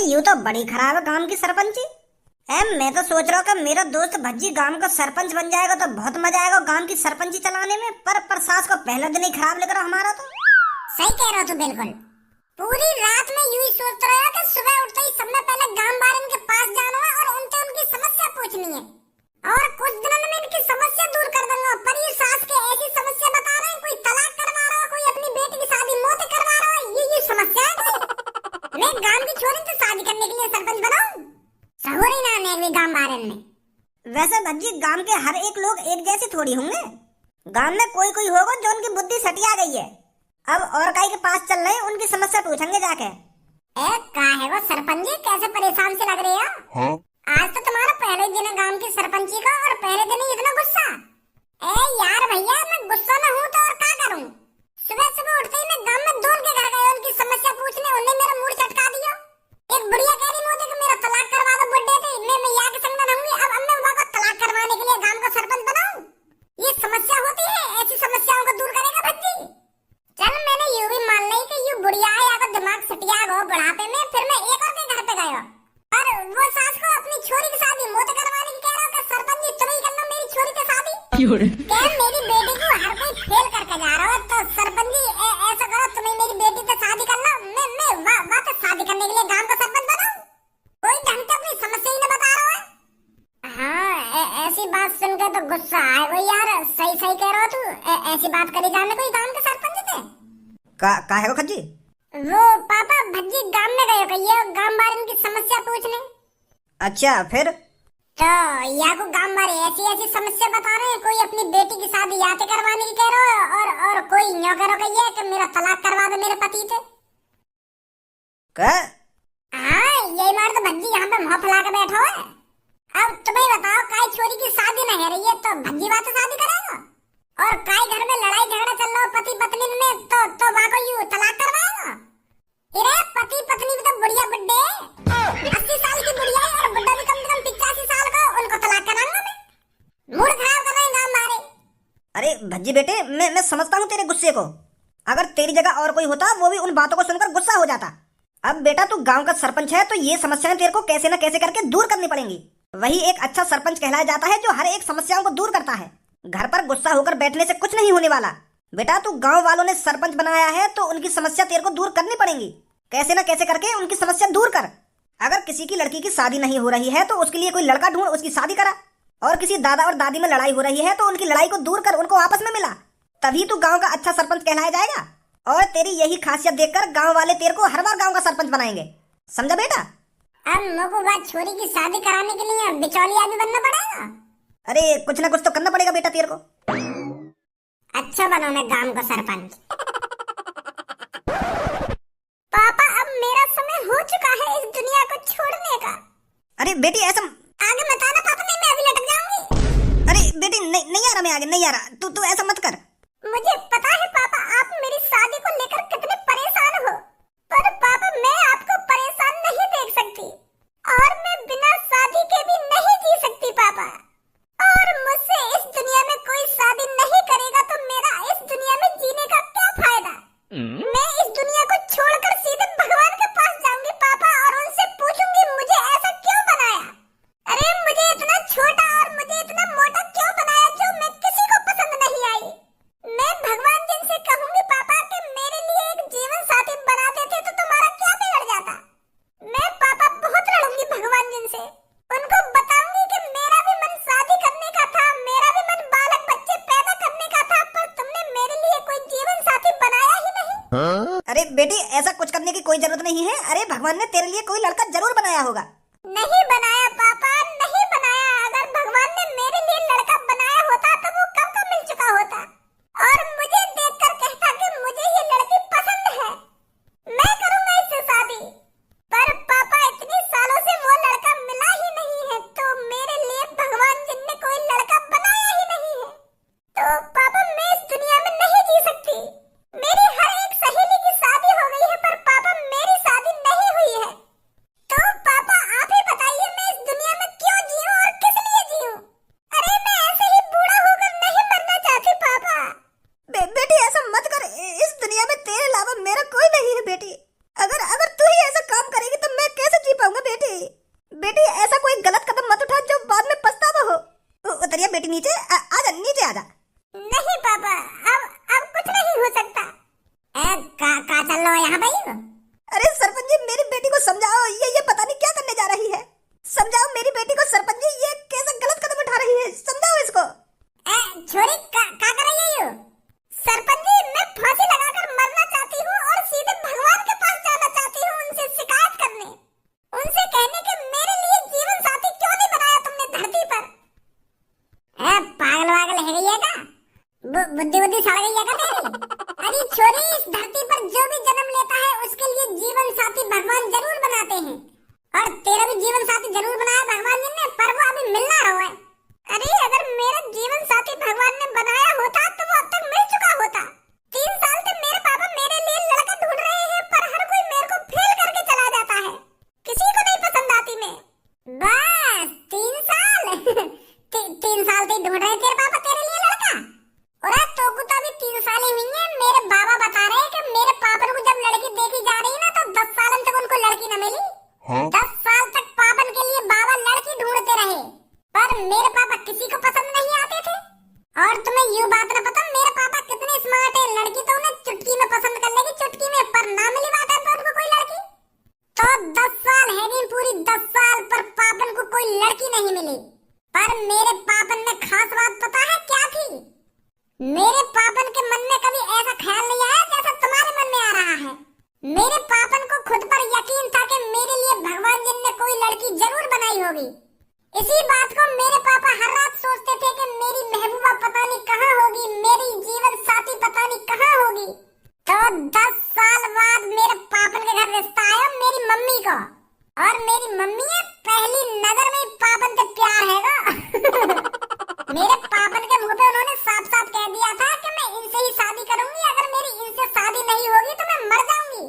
यूं तो बड़ी खराब है गांव की सरपंची। मैं तो सोच रहा हूँ कि मेरा दोस्त भज्जी गांव का सरपंच बन जाएगा तो बहुत मजा आएगा गांव की सरपंची चलाने में। पर सास को पहला दिन ही खराब लग रहा हमारा तो। सही कह रहा तू बिल्कुल। पूरी रात में यूं ही सोच रहा है कि सुबह उठते ही सबसे पहले गांव वालों के पास जाना है और उनसे उनकी समस्या पूछनी है और कुछ दिनों में इनकी समस्या दूर कर दूंगा। पर ये सास के ऐसी समस्या बता रहे हैं, कोई तलाक करवा रहा है, कोई अपनी बेटी की शादी मोते करवा रहा है। ये समस्या है। मैं गांव की छोरी से शादी करने के लिए सरपंच बनाऊं? सहुरी ना ने गांव वाले में। वैसे भज्जी गांव के हर एक लोग एक जैसे थोड़ी होंगे। गांव में कोई कोई होगा जो उनकी बुद्धि सटिया गई है। अब और काई के पास चल रहे हैं, उनकी समस्या पूछेंगे जाके। का है वो सरपंच जी, कैसे परेशान से लग रहे हो? हाँ? आज तो तुम्हारा पहले दिन है गांव की सरपंची का और पहले दिन ही इतना गुस्सा। यार भैया, मैं गुस्सा में हूँ तो और क्या करूँ? सुबह सुबह उठते ही मैं गांव में दौड़ के घर गया उनकी समस्या पूछने। उन्हें मेरा मूड चटका दिया। एक बुढ़िया कह रही मोदी कि मेरा तलाक करवा दो, बुड्ढे थे मैं यहाँ के संग में रहूंगी। अब मैं वहाँ को तलाक करवाने के लिए गांव का सरपंच बनाऊं? ये समस्या होती है, ऐसी समस्याओं को दूर करेगा भज्जी। चल मैंने यूं भी मान ली कि यू बुढ़िया है या तो दिमाग सटिया हो बुढ़ापे में। फिर मैं एक और के घर पे गया और वो सास को अपनी छोरी की शादी मोते करवाने की कह रहा है। सरपंच जी तुम ही कर लो मेरी छोरी की शादी। क्या मेरी बेटी को हर कोई फेल करके जा रहा है? तो सरपंच जी ऐसा करो, तुम्हें मेरी बेटी से शादी कर लो। मैं वापस शादी करने के लिए गांव का सरपंच बनाऊं? कोई ढंग से अपनी समस्या ही न बता रहा है। हाँ, ऐसी बात सुन के तो गुस्सा आए वो यार। सही सही कह रहा तू। ऐसी बात करी जाने कोई गांव के सरपंच थे? का है वो खज्जी? वो पापा भज्जी गांव में गए कहिए गांव वालों की समस्या पूछने। अच्छा फिर? तो या को गांव वाले ऐसी ऐसी समस्या बता रहे हैं। कोई अपनी बेटी की शादी याते करवाने की कह रहा है और कोई यूं कह रहा है कि मेरा तलाक करवा दो मेरे पति से। हाँ, यही मार तो भज्जी यहाँ पे मुंह फैला के बैठा है। अब तुम्हें बताओ, काई छोरी की शादी नहीं है रही है तो भज्जी बात से शादी करेगा? और काई घर में लड़ाई झगड़ा चल रहा हो पति पत्नी में तो वहाँ को यूं तलाक करवाएगा? इरे पति पत्नी भी तो बुढ़िया बुड्ढे 80 साल की बुढ़िया है और बुड्ढा भी कम से कम 85 साल का। उनको तलाक कराऊंगा मैं? मूड खराब कर रहे हैं गांव वाले। अरे भज्जी बेटे, मैं समझता हूँ तेरे गुस्से को। अगर तेरी जगह और कोई होता वो भी उन बातों को सुनकर गुस्सा हो जाता। अब बेटा तू गांव का सरपंच है तो ये समस्याएं तेरे को कैसे न कैसे करके दूर करनी पड़ेंगी। वही एक अच्छा सरपंच कहलाया जाता है जो हर एक समस्याओं को दूर करता है। घर पर गुस्सा होकर बैठने से कुछ नहीं होने वाला। बेटा तू गांव वालों ने सरपंच बनाया है तो उनकी समस्या तेरे को दूर करनी पड़ेगी। कैसे न कैसे करके उनकी समस्या दूर कर। अगर किसी की लड़की की शादी नहीं हो रही है तो उसके लिए कोई लड़का ढूंढ, उसकी शादी करा। और किसी दादा और दादी में लड़ाई हो रही है तो उनकी लड़ाई को दूर कर, उनको आपस में मिला। तभी तू गाँव का अच्छा सरपंच कहलाया जाएगा। और तेरी यही खासियत देखकर गाँव वाले तेरे को हर बार गाँव का सरपंच बनाएंगे। समझा बेटा? अब मुझको बात छोरी की शादी कराने के लिए बिचौलिया भी बनना पड़ेगा? अरे कुछ ना कुछ तो करना पड़ेगा बेटा तेरे को। अच्छा बनो मैं गांव का सरपंच। पापा अब मेरा समय हो चुका है इस दुनिया को छोड़ने का। अरे बेटी ऐसा आगे मत आना पापा, नहीं मैं अभी लटक जाऊंगी। अरे बेटी नहीं आ रहा, मैं आगे नहीं आ रहा। तू ऐसा मत कर। मुझे पता है पापा आप मेरी शादी को लेकर कितने परेशान हो, पर पापा मैं आपको परेशान नहीं देख सकती और मैं बिना शादी के भी नहीं जी सकती पापा। और मुझसे इस दुनिया में कोई शादी नहीं करेगा तो मेरा इस दुनिया में जीने का क्या फायदा? मैं इस दुनिया को छोड़कर सीधे भगवान के पास जाऊंगी पापा और उनसे पूछूंगी मुझे ऐसा क्यों बनाया? अरे मुझे इतना छोटा और मुझे इतना मोटा क्यों बनाया जो मैं किसी को पसंद नहीं आई? मैं भगवान जी से कहूंगी पापा कि मेरे लिए एक जीवन साथी बना देते तो तुम्हारा क्या बिगड़ जाता? मैं पापा बहुत लड़ूंगी भगवान जी से। उनको बताऊंगी कि मेरा भी मन शादी करने का था, मेरा भी मन बालक बच्चे पैदा करने का था, पर तुमने मेरे लिए कोई जीवन साथी बनाया ही नहीं। हाँ? अरे बेटी ऐसा कुछ करने की कोई जरूरत नहीं है। अरे भगवान ने तेरे लिए कोई लड़का जरूर बनाया होगा। नहीं बनाया पापा, नहीं बनाया। अगर भगवान ने मेरे लिए लड़का बनाया होता तो वो कब का मिल चुका होता और मुझे देखकर कहता कि मुझे ये लड़की पसंद है, मैं करूंगा इससे शादी। पर पापा इतने सालों से वो लड़का मिला ही नहीं है तो मेरे लिए भगवान जी ने कोई लड़का बनाया ही नहीं है। तो पापा मैं इस दुनिया में नहीं जी सकती। मेरी हर एक सहेली की शादी हो गई है पर पापा मेरी शादी नहीं हुई है। तो पापा आप ही बताइए मैं इस दुनिया में क्यों जीऊं और किस लिए जीऊं? अरे मैं ऐसे ही बूढ़ा होकर नहीं मरना चाहती पापा। बेटी ऐसा मत कर। इस दुनिया में तेरे अलावा मेरा कोई नहीं है बेटी। अगर तू ही ऐसा काम करेगी तो मैं कैसे लो यहाँ पे ही हो। अरे सरपंच जी मेरी बेटी को समझाओ, ये पता नहीं क्या करने जा रही है। समझाओ मेरी बेटी को सरपंच जी, ये कैसा गलत कदम उठा रही है, समझाओ इसको। छोरी का कर रही है यू? सरपंच जी मैं फांसी लगाकर मरना चाहती हूँ और सीधे भगवान के पास जाना चाहती हूँ, उनसे शिकायत करने, उनसे कहने कि मेरे लिए जीवन साथी क्यों नहीं बनाया तुमने धरती पर। पागल वागल है गई है का? बुद्धि सड़ गई है का तेरी? अरे छोरी, इस धरती पर जो भी जन्म लेता है उसके लिए जीवन साथी भगवान जरूर बनाते हैं, और तेरा भी जीवन साथी जरूर बनाया भगवान जी ने, पर वो अभी मिलना रहा है। अरे अगर मेरा जीवन साथी भगवान ने बनाया होता तो वो अब तक मिल चुका होता। 3 साल से मेरे पापा मेरे लिए लड़का ढूंढ रहे हैं, पर हर कोई मेरे को फेल करके चला जाता है, किसी को नहीं पसंद आती मैं। बस 3 साल 3 साल से ढूंढ रहे तेरे पापा तेरे लिए लड़का। और तो कुछ अभी 3 साल ही हुई है, मेरे बाबा बता रहे हैं कि मेरे पापा को जब लड़की देखी जा रही ना तो 10 साल तक उनको लड़की न मिली। 10 साल तक पापन के लिए बाबा लड़की ढूंढते रहे, पर मेरे पापा किसी को पसंद नहीं आते थे। और तुम्हें यूं बात न पता मेरे पापा कितने स्मार्ट है, लड़की तो उन्हें चुटकी में पसंद कर लेगी, चुटकी में, पर ना मिली बात है तो उनको कोई लड़की। तो 10 साल है नहीं, पूरी 10 साल पर पापन को कोई लड़की नहीं मिली। पर मेरे पापन में खास बात पता है क्या थी? मेरे पापन के मन में कभी ऐसा ख्याल नहीं आया जैसा तुम्हारे मन में आ रहा है। मेरे पापन को खुद पर यकीन था कि मेरे लिए भगवान जी ने कोई लड़की जरूर बनाई होगी। इसी बात को मेरे पापा हर रात सोचते थे कि मेरी महबूबा पता नहीं कहाँ होगी, मेरी जीवन साथी पता नहीं कहाँ होगी। तो 10 साल बाद मेरे पापन के घर रिश्ता आया मेरी मम्मी को, और मेरी मम्मी है पहली नजर में पापन से प्यार है मेरे पापन के मुंह पे उन्होंने साफ साफ कह दिया था कि मैं इनसे ही शादी करूंगी, अगर मेरी इनसे शादी नहीं होगी तो मैं मर जाऊंगी।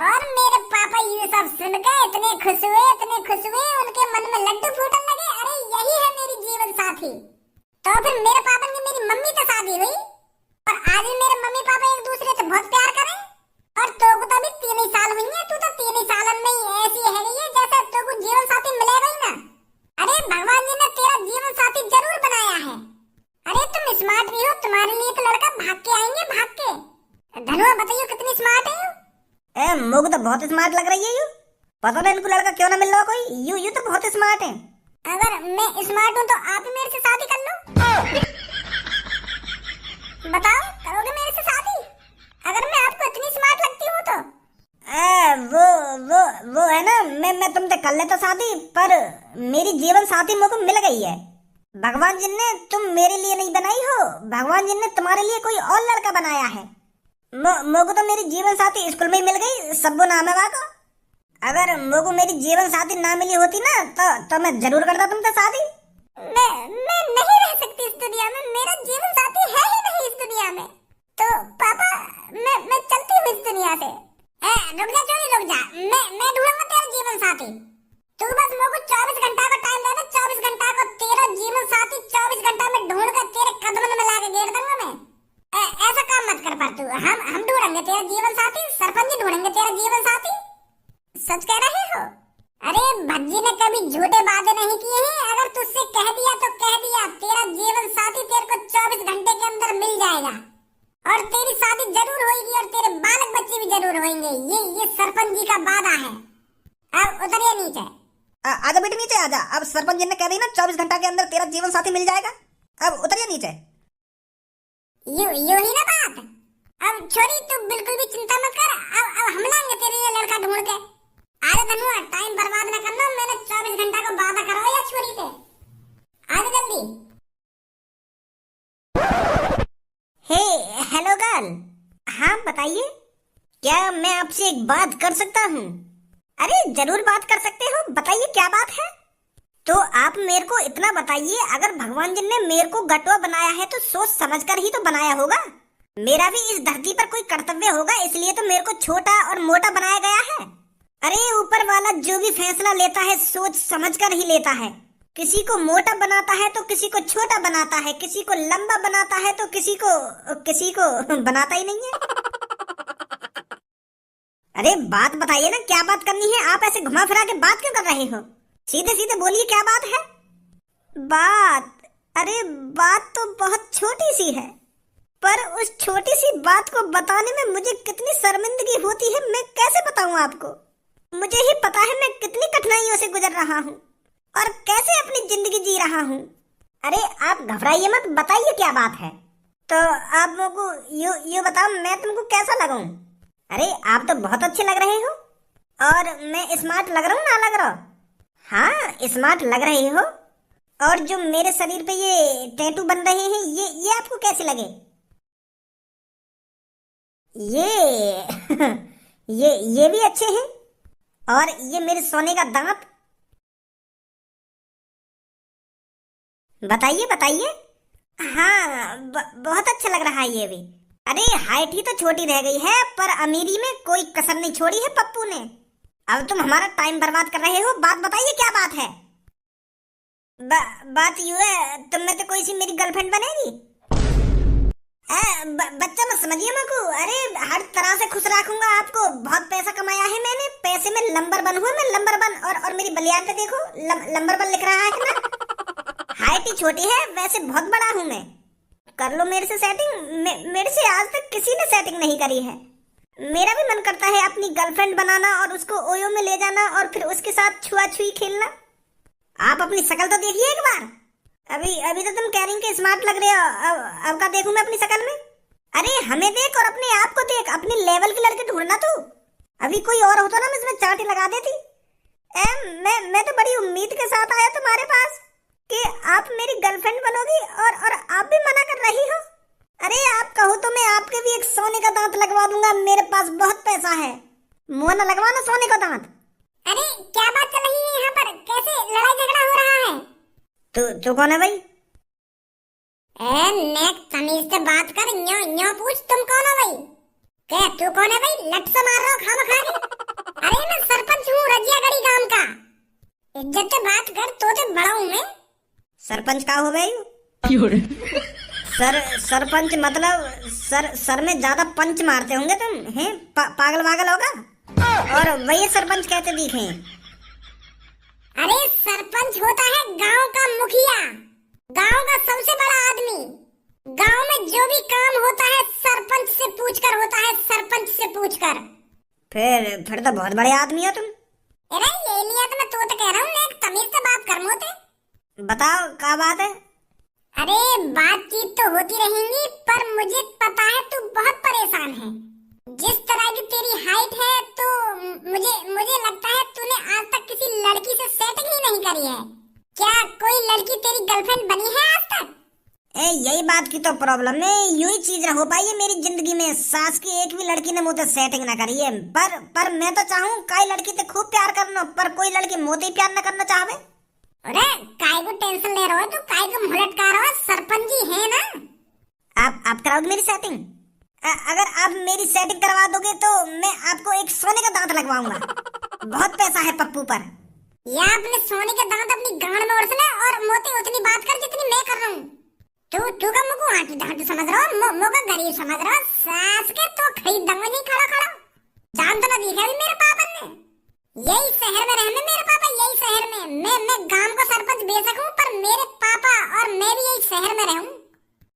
और मेरे पापा ये सब सुनकर इतने खुश हुए, उनके मन में लड्डू फूटने लगे, अरे यही है मेरी जीवन साथी। तो फिर मेरे पापा की मेरी मम्मी से शादी हुई, और आज भी मेरे मम्मी पापा एक दूसरे से बहुत प्यार करें। और तो को तो अभी 3 ही साल हुई है, तू तो 3 ही साल में ही ऐसी है गई है जैसे तो को जीवन साथी मिलेगा ही ना। अरे भगवान जी ने तेरा जीवन साथी जरूर बनाया है। अरे तुम स्मार्ट भी हो, तुम्हारे लिए तो लड़का भाग के आएंगे, भाग के। धनुआ बताइए कितनी स्मार्ट है? मुझे तो बहुत स्मार्ट लग रही है यू, पता नहीं इनको लड़का क्यों ना मिल रहा कोई। यू तो बहुत स्मार्ट है। अगर मैं स्मार्ट हूँ तो आप ही मेरे से शादी कर लो। बताओ करोगे मेरे से शादी अगर मैं आपको इतनी स्मार्ट लगती हूँ तो? वो है ना, मैं तुमसे कर लेता शादी, पर मेरी जीवन साथी मुझको मिल गई है। भगवान जी ने तुम मेरे लिए नहीं बनाई हो, भगवान जी ने तुम्हारे लिए कोई और लड़का बनाया है। मुझको तो मेरी जीवन साथी स्कूल में ही मिल गई, सब्बो नाम है वाको। अगर मुझको मेरी जीवन साथी ना मिली होती ना तो मैं जरूर करता तुमसे शादी। मैं नहीं रह सकती इस दुनिया में, मेरा जीवन साथी है ही नहीं इस दुनिया में। तो पापा मैं चलती हूँ इस दुनिया से। रुक जा चोरी, रुक जा, मैं ढूंढूंगा तेरा जीवन साथी। तू बस मुझको 24 घंटा का टाइम दे दे, 24 घंटा को तेरा जीवन साथी 24 घंटा में ढूंढ कर तेरे कदम में ला के घेर दूंगा मैं। ऐसा काम मत कर पर तू, हम ढूंढेंगे तेरा जीवन साथी, सरपंच जी ढूंढेंगे तेरा जीवन साथी। सच कह रहे हो? अरे भज्जी ने कभी झूठे वादे नहीं किए हैं, अगर तुझसे कह दिया तो कह दिया, तेरा जीवन साथी तेरे को 24 घंटे के अंदर मिल जाएगा, और तेरी शादी जरूर होगी, और तेरे बालक बच्चे भी जरूर होंगे। ये सरपंच जी का वादा है। अब उतरिए नीचे। आजा बेटे नीचे आजा, अब सरपंच जी ने कह दी ना 24 घंटा के अंदर तेरा जीवन साथी मिल जाएगा, अब उतरिए नीचे। यू ही ना बात। अब छोरी तू बिल्कुल भी चिंता मत कर, अब हम लाएंगे तेरे लिए लड़का ढूंढ के। अरे धनुआ टाइम बर्बाद न करना, मैंने 24 घंटा को वादा करो या छोरी से, आज जल्दी। हे हेलो गर्ल, हाँ बताइए, क्या मैं आपसे एक बात कर सकता हूँ? अरे जरूर बात कर सकते हो, बताइए क्या बात है। तो आप मेरे को इतना बताइए, अगर भगवान जी ने मेरे को गटवा बनाया है तो सोच समझकर ही तो बनाया होगा। मेरा भी इस धरती पर कोई कर्तव्य होगा, इसलिए तो मेरे को छोटा और मोटा बनाया गया है। अरे ऊपर वाला जो भी फैसला लेता है सोच समझकर ही लेता है। किसी को मोटा बनाता है तो किसी को छोटा बनाता है, किसी को लंबा बनाता है तो किसी को बनाता ही नहीं है। अरे बात बताइए ना, क्या बात करनी है? आप ऐसे घुमा फिरा के बात क्यों कर रहे हो? सीधे सीधे बोलिए क्या बात है। बात? अरे बात तो बहुत छोटी सी है। पर उस छोटी सी बात को बताने में मुझे कितनी शर्मिंदगी होती है, मैं कैसे बताऊं आपको। मुझे ही पता है मैं कितनी कठिनाइयों से गुजर रहा हूँ और कैसे अपनी जिंदगी जी रहा हूँ। अरे आप घबराइए मत, बताइए क्या बात है। तो आप मुझको यू बताओ, मैं तुमको कैसा लगूं? अरे आप तो बहुत अच्छे लग रहे हो। और मैं स्मार्ट लग रहा हूँ ना लग रहा? हाँ स्मार्ट लग रहे हो। और जो मेरे शरीर पे ये टैटू बन रहे हैं ये आपको कैसे लगे? ये ये भी अच्छे हैं। और ये मेरे सोने का दांत, बताइए बताइए। हाँ बहुत अच्छा लग रहा है ये भी। अरे हाइट ही तो छोटी रह गई है पर अमीरी में कोई कसर नहीं छोड़ी है पप्पू ने। अब तुम हमारा टाइम बर्बाद कर रहे हो, बात बताइए क्या बात है। बात यूं है, तुम में तो कोई सी मेरी गर्लफ्रेंड बनेगी। बच्चा मत समझिए मेरे को। अरे हर तरह से खुश रखूंगा आपको। बहुत पैसा कमाया है मैंने, पैसे में नंबर वन हुआ मैं, नंबर वन। और मेरी बलियान पे देखो नंबर वन लिख रहा है ना। हाइट ही छोटी है, वैसे बहुत बड़ा हूँ मैं। कर लो मेरे से सेटिंग। मेरे से आज तक किसी ने सेटिंग नहीं करी है। मेरा भी मन करता है अपनी गर्लफ्रेंड बनाना और उसको ओयो में ले जाना और फिर उसके साथ छुआ छुई खेलना। आप अपनी शक्ल तो देखिए एक बार। अभी तो तुम कह रही कि स्मार्ट लग रहे हो, अब का देखूं मैं अपनी शक्ल में? अरे हमें देख और अपने आप को देख, अपने लेवल के लड़के ढूंढना तू। अभी कोई और होता ना मैं इसमें चांटी लगा देती। मैं तो बड़ी उम्मीद के साथ आया तुम्हारे पास कि आप मेरी गर्लफ्रेंड बनोगी और आप भी मना कर रही हो। अरे आप कहो तो मैं आपके भी एक सोने का दांत लगवा दूंगा, मेरे पास बहुत पैसा है। मुंह न लगवाना सोने का दांत। अरे क्या बात चल रही है यहाँ पर? कैसे लड़ाई झगड़ा हो रहा है? तू कौन है भाई? नेक तमीज से बात कर। न्यो न्यो पूछ तुम कौन हो भाई? क्या तू कौन है भाई? लट से मार रहा हो खामखारी। अरे मैं सरपंच हूँ रजियागढ़ी गांव का। इज्जत से बात कर, तो बड़ा हूँ मैं। सरपंच का हो भाई? सरपंच मतलब सर में ज्यादा पंच मारते होंगे तुम हैं? पागल वागल होगा। और वही सरपंच कहते दिखे। अरे सरपंच होता है गांव का मुखिया, गांव का सबसे बड़ा आदमी। गांव में जो भी काम होता है सरपंच से पूछकर होता है, सरपंच से पूछकर। फिर तो बहुत बड़े आदमी हो तुम। अरे ये लिया तो मैं तो कह रहा हूँ, एक तमीज से बात कर मोते। बताओ क्या बात है? अरे बातचीत तो होती रहेंगी पर मुझे पता है तू बहुत परेशान है। जिस तरह की तेरी हाइट है तो मुझे लगता है तूने आज तक किसी लड़की से सेटिंग ही नहीं करी है। क्या कोई लड़की तेरी गर्लफ्रेंड बनी है आज तक? यही बात की तो प्रॉब्लम है। यू ही चीज हो पाई है मेरी जिंदगी में। सास की एक भी लड़की ने मुझे सेटिंग ना करी है। पर मैं तो चाहूँ कई लड़की से खूब प्यार करना, पर कोई लड़की मोते ही प्यार न करना चाहे। अरे काय को टेंशन ले रहे हो? तो काय को मुलट कर रहे हो? सरपंच जी है ना। आप कराओगे मेरी सेटिंग? अगर आप मेरी सेटिंग करवा दोगे तो मैं आपको एक सोने का दांत लगवाऊंगा। बहुत पैसा है पप्पू पर। या अपने सोने का दांत अपनी गांड में उड़स ले और मोती उतनी बात कर जितनी मैं कर रहा हूँ। तू का मुझको हाथ समझ रहा हो, मुझको गरीब समझ रहा हो। सास के तो खरीद दूंगा नहीं खड़ा खड़ा। जान तो ना दिखा भी मेरे पापा ने। यही शहर में रहने मेरे पापा, यही शहर में मैं गांव को सरपंच बेशक हूँ पर मेरे पापा और मैं भी यही शहर में रहूं।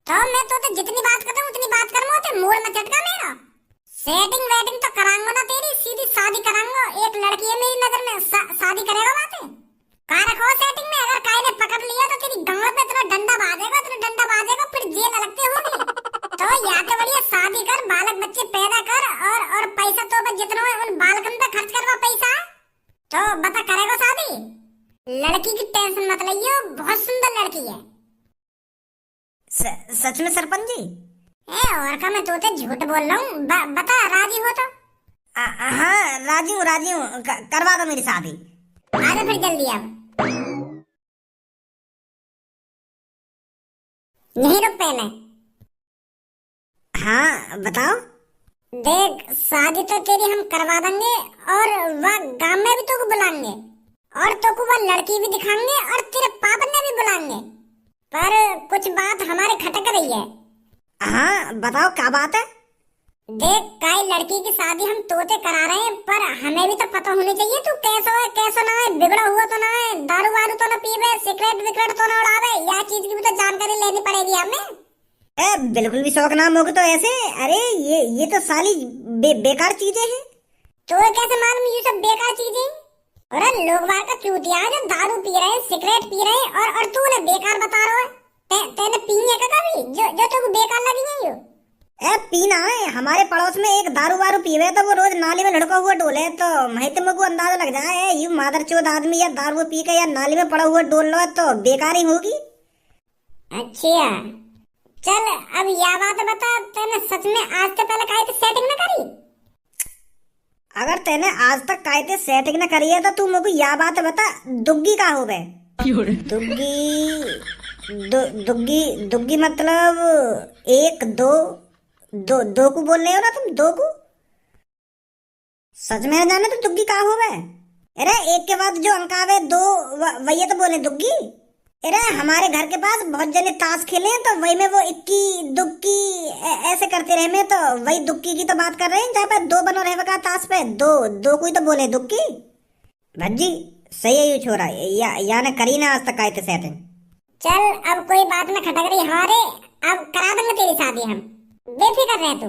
तो मैं तो जितनी बात करता हूँ उतनी बात कर मोते, मूड में चटका मेरा। सेटिंग वेटिंग तो कराऊंगा ना तेरी, सीधी शादी कराऊंगा। एक लड़की है मेरी नजर में, शादी करेगा बातें का रखो सेटिंग में। अगर काई ने पकड़ लिया तो तेरी गांव पे इतना डंडा बाजेगा फिर जेल लगते होगी। तो या तो बढ़िया शादी कर, बालक बच्चे पैदा कर और पैसा तो बस जितना है उन बालकन पे खर्च करवा पैसा। तो बता करेगा शादी? लड़की की टेंशन मत लियो, बहुत सुंदर लड़की है। सच में सरपंच जी? और का मैं तो झूठ बोल रहा हूँ। बता राजी हो तो? हाँ राजी हूँ, करवा दो मेरी शादी। आ जा फिर जल्दी अब। नहीं रुक पहले। हाँ बताओ। देख शादी तो तेरी हम करवा देंगे और वह गांव में भी तुझको बुलाएंगे और तुझको वह लड़की भी दिखाएंगे और तेरे पापा ने भी बुलाएंगे। पर कुछ बात हमारे खटक रही है। हाँ बताओ क्या बात है? देख काई लड़की की शादी हम तोते करा रहे हैं पर हमें भी तो पता होनी चाहिए तू कैसा है कैसा ना है, बिगड़ा हुआ तो ना है, दारू वारू तो ना पीवे, सिगरेट विगरेट तो ना उड़ावे। यह चीज की भी तो जानकारी लेनी पड़ेगी हमें। बिल्कुल भी शौक नाम होगा तो ऐसे। अरे ये तो साली बेकार चीजें हैं। तो कैसे मालूम ये सब बेकार चीजें? अरे लोग बाहर का चूतिया है जो दारू पी रहे हैं, सिगरेट पी रहे हैं, और तू उन्हें बेकार बता रहा है। तेने पी है क्या कभी जो तेको बेकार लगी है यो? पीना है। हमारे पड़ोस में एक दारू वारू पीवे तो वो रोज नाली में लड़का हुआ डोले, तो मैं तुमको अंदाजा लग जाए यू मादरचोद आदमी या दारू पी के या नाली में पड़ा हुआ डोल लो तो बेकार ही होगी। अच्छा चल अब यह बात बता, तेने सच में आज से पहले काहे तो सेटिंग न करी? अगर तेने आज तक कायदे सेटिंग न करी है तो तू मुझे यह बात बता, दुग्गी का हो बे? दुग्गी दुग्गी दुग्गी मतलब एक दो दो को बोल रहे हो ना तुम? दो को सच में जाने तो दुग्गी का हो बे? अरे एक के बाद जो अंक आवे दो वही तो बोले दुग्गी। अरे हमारे घर के पास बहुत जने ताश खेले हैं तो वही में वो इक्की दुक्की ऐसे करते रहे में, तो वही दुक्की की तो बात कर रहे हैं जहाँ पे दो बनो रहे का ताश पे दो कोई तो बोले दुक्की। भज्जी सही है यू छोरा, या ने करी ना आज तक आए थे सेटिंग। चल अब कोई बात न खटक रही हमारे, अब करा देंगे तेरी शादी हम, बेफिक्र रह तू।